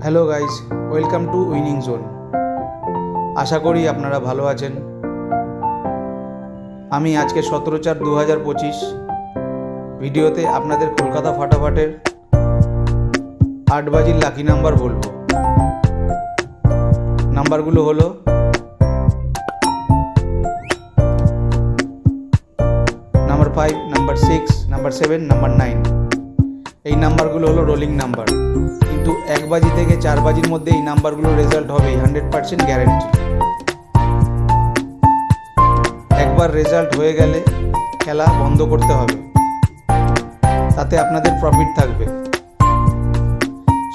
Hello guys, welcome to winning zone. আশা করি আপনারা ভালো আছেন। আমি আজকে 17/4/2025 ভিডিওতে আপনাদের কলকাতা ফাটাফাটের 8 বাজির লাকি নাম্বার বলবো। নাম্বারগুলো হলো নাম্বার 5, নাম্বার 6, নাম্বার 7, নাম্বার 9। এই নাম্বারগুলো হলো রোলিং নাম্বার, কিন্তু 1 বাজি থেকে 4 বাজির মধ্যে এই নাম্বারগুলো রেজাল্ট হবে 100% গ্যারেন্টি। একবার রেজাল্ট হয়ে গেলে খেলা বন্ধ করতে হবে, তাতে আপনাদের প্রফিট থাকবে।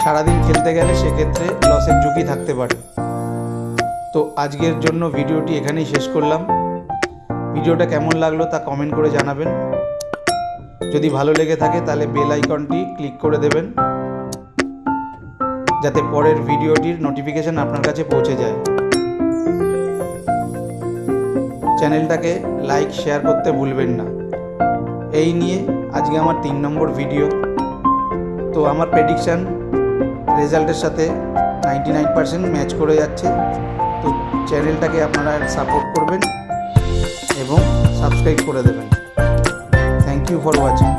সারাদিন খেলতে গেলে সেক্ষেত্রে লসের ঝুঁকি থাকতে পারে। তো আজকের জন্য ভিডিওটি এখানেই শেষ করলাম। ভিডিওটা কেমন লাগলো তা কমেন্ট করে জানাবেন। যদি ভালো লেগে থাকে তাহলে বেল আইকনটি ক্লিক করে দেবেন, যাতে পরের ভিডিওটির নোটিফিকেশন আপনার কাছে পৌঁছে যায়। চ্যানেলটাকে লাইক শেয়ার করতে ভুলবেন না। এই নিয়ে আজকে আমার 3 নম্বর ভিডিও। তো আমার প্রেডিকশান রেজাল্টের সাথে 99% ম্যাচ করে যাচ্ছে। তো চ্যানেলটাকে আপনারা সাপোর্ট করবেন এবং সাবস্ক্রাইব করে দেবেন। Thank you for watching.